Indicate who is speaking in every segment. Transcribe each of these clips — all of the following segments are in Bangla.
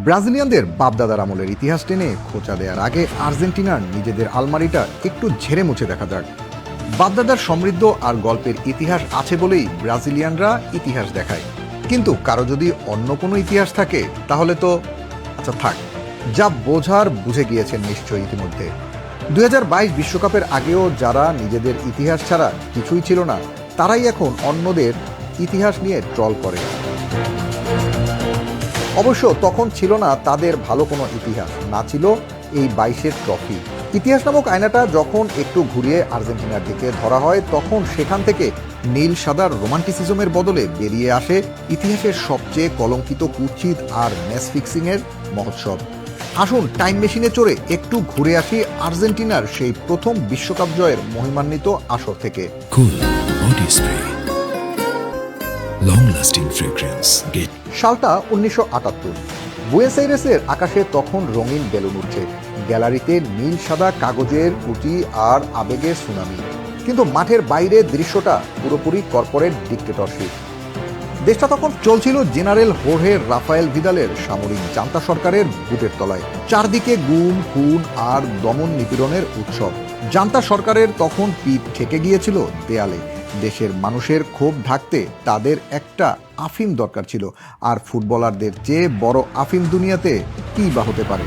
Speaker 1: ব্রাজিলিয়ানদের বাপদাদার আমলের ইতিহাস টেনে খোঁচা দেওয়ার আগে আর্জেন্টিনার নিজেদের আলমারিটা একটু ঝেড়ে মুছে দেখা যাক। বাপদাদার সমৃদ্ধ আর গল্পের ইতিহাস আছে বলেই ব্রাজিলিয়ানরা ইতিহাস দেখায়, কিন্তু কারো যদি অন্য কোনো ইতিহাস থাকে তাহলে তো আচ্ছা থাক, যা বোঝার বুঝে গিয়েছেন নিশ্চয়ই ইতিমধ্যে। 2022 বিশ্বকাপের আগেও যারা নিজেদের ইতিহাস ছাড়া কিছুই ছিল না, তারাই এখন অন্যদের ইতিহাস নিয়ে ট্রল করে। অবশ্য তখন ছিল না তাদের ভালো কোনো ইতিহাস, না ছিল এই 22-এর ট্রফি। ইতিহাস নামক আয়নাটা যখন একটু ঘুরিয়ে আর্জেন্টিনার দিকে ধরা হয়, তখন সেখান থেকে নীল সাদার রোমান্টিসিজমের বদলে বেরিয়ে আসে ইতিহাসের সবচেয়ে কলঙ্কিত কুৎসিত আর ম্যাচ ফিক্সিংয়ের মহোৎসব। আসুন টাইম মেশিনে চড়ে একটু ঘুরে আসি আর্জেন্টিনার সেই প্রথম বিশ্বকাপ জয়ের মহিমান্বিত আসর থেকে। সালটা 1978। বুয়েনোস আইরেসের আকাশে তখন রঙিন বেলুন উঠছে, গ্যালারিতে নীল সাদা কাগজের কুচি আর আবেগের সুনামি। কিন্তু মাঠের বাইরে দৃশ্যটা পুরোপুরি কর্পোরেট ডিক্টেটরশিপ। দেশটা তখন চলছিল জেনারেল হোর্হে রাফায়েল ভিদালের সামরিক জান্তা সরকারের বুটের তলায়। চারদিকে গুম, খুন আর দমন নিপীড়নের উৎসব। জান্তা সরকারের তখন পিঠ ঠেকে গিয়েছিল দেয়ালে। দেশের মানুষের ক্ষোভ ঢাকতে তাদের একটা আফিম দরকার ছিল, আর ফুটবলারদের চেয়ে বড় আফিম দুনিয়াতে কি বা হতে পারে।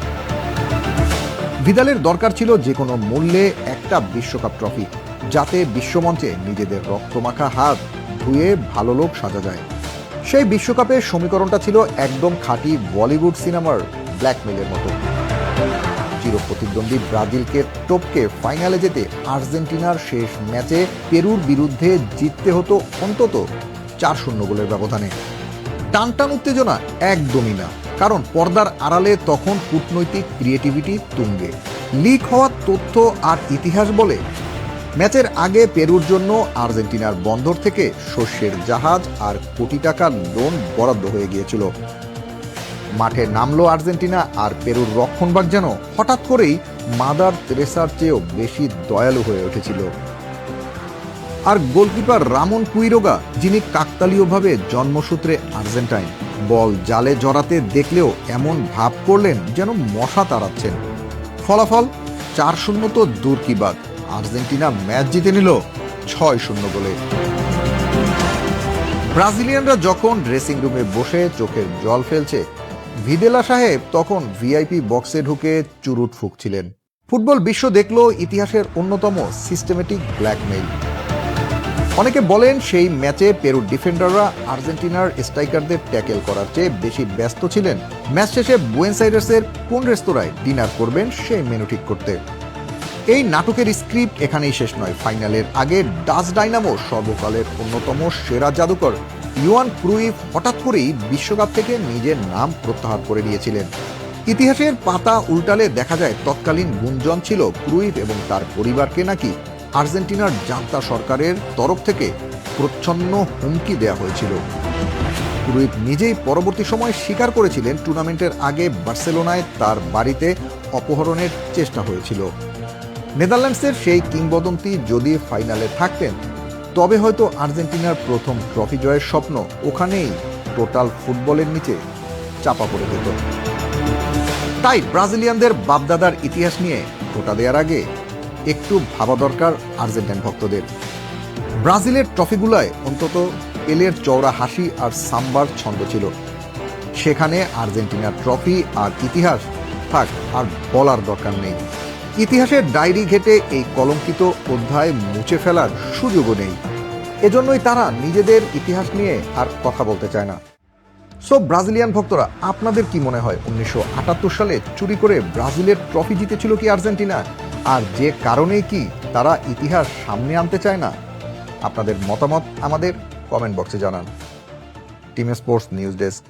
Speaker 1: ভিদালের দরকার ছিল যে কোনো মূল্যে একটা বিশ্বকাপ ট্রফি, যাতে বিশ্বমঞ্চে নিজেদের রক্তমাখা হাত ধুয়ে ভালো লোক সাজা যায়। সেই বিশ্বকাপের সমীকরণটা ছিল একদম খাঁটি বলিউড সিনেমার ব্ল্যাকমেলের মতো। চিরপ্রতিদ্বন্দ্বী ব্রাজিলকে টপকে ফাইনালে যেতে আর্জেন্টিনার শেষ ম্যাচে পেরুর বিরুদ্ধে জিততে হতো অন্তত 4-0 গোলের ব্যবধানে। টানটান উত্তেজনা একদমই না, কারণ পর্দার আড়ালে তখন কূটনৈতিক ক্রিয়েটিভিটি তুঙ্গে। লিক হওয়া তথ্য আর ইতিহাস বলে ম্যাচের আগে পেরুর জন্য আর্জেন্টিনার বন্দর থেকে শস্যের জাহাজ আর কোটি টাকার লোন বরাদ্দ হয়ে গিয়েছিল। মাঠে নামলো আর্জেন্টিনা, আর পেরুর রক্ষণভাগ যেন হঠাৎ করেই মাদার তেরেসার চেয়েও বেশি দয়ালু হয়ে উঠেছিল। আর গোলকিপার রামন কুইরোগা, যিনি কাকতালীয়ভাবে জন্মসূত্রে আর্জেন্টাইন, বল জালে জড়াতে দেখলেও এমন ভাব করলেন যেন মশা তাড়াচ্ছেন। ফলাফল 4-0 তো দূর কি বাদ, আর্জেন্টিনা ম্যাচ জিতে নিল 6-0 গোলে। ব্রাজিলিয়ানরা যখন ড্রেসিং রুমে বসে চোখের জল ফেলছে, ভিদেলা সাহেব তখন ভিআইপি বক্সে ঢুকে চুরুট ফুঁকছিলেন। ফুটবল বিশ্ব দেখল ইতিহাসের অন্যতম সিস্টেমেটিক ব্ল্যাকমেইল। অনেকে বলেন সেই ম্যাচে পেরুর ডিফেন্ডাররা আর্জেন্টিনার স্ট্রাইকারদের ট্যাকেল করার চেয়ে বেশি ব্যস্ত ছিলেন ম্যাচ শেষে বুয়েনোস আইরেসের কোন রেস্তোরাঁয় ডিনার করবেন সেই মেনু ঠিক করতে। এই নাটকের স্ক্রিপ্ট এখানেই শেষ নয়। ফাইনালের আগে ডাচ ডাইনামো সর্বকালের অন্যতম সেরা জাদুকর ইওয়ান ক্রুইফ হঠাৎ করেই বিশ্বকাপ থেকে নিজের নাম প্রত্যাহার করে নিয়েছিলেন। ইতিহাসের পাতা উল্টালে দেখা যায় তৎকালীন গুঞ্জন ছিল ক্রুইফ এবং তার পরিবারকে নাকি আর্জেন্টিনার জান্তা সরকারের তরফ থেকে প্রচ্ছন্ন হুমকি দেওয়া হয়েছিল। ক্রুইফ নিজেই পরবর্তী সময় স্বীকার করেছিলেন টুর্নামেন্টের আগে বার্সেলোনায় তার বাড়িতে অপহরণের চেষ্টা হয়েছিল। নেদারল্যান্ডসের সেই কিংবদন্তি যদি ফাইনালে থাকতেন, তবে হয়তো আর্জেন্টিনার প্রথম ট্রফি জয়ের স্বপ্ন ওখানেই টোটাল ফুটবলের নিচে চাপা পড়ে যেত। তাই ব্রাজিলিয়ানদের বাপদাদার ইতিহাস নিয়ে খোঁটা দেওয়ার আগে একটু ভাবা দরকার আর্জেন্টাইন ভক্তদের। ব্রাজিলের ট্রফিগুলায় অন্তত পেলের চওড়া হাসি আর সাম্বার ছন্দ ছিল, সেখানে আর্জেন্টিনার ট্রফি আর ইতিহাস থাক, আর বলার দরকার নেই। ইতিহাসের ডায়েরি ঘেটে এই কলঙ্কিত অধ্যায় মুছে ফেলার সুযোগও নেই। এজন্যই তারা নিজেদের ইতিহাস নিয়ে আর কথা বলতে চায় না। সো ব্রাজিলিয়ান ভক্তরা, আপনাদের কি মনে হয় 1978 সালে চুরি করে ব্রাজিলের ট্রফি জিতেছিল কি আর্জেন্টিনা? আর যে কারণেই কি তারা ইতিহাস সামনে আনতে চায় না? আপনাদের মতামত আমাদের কমেন্ট বক্সে জানান। Team sports news desk.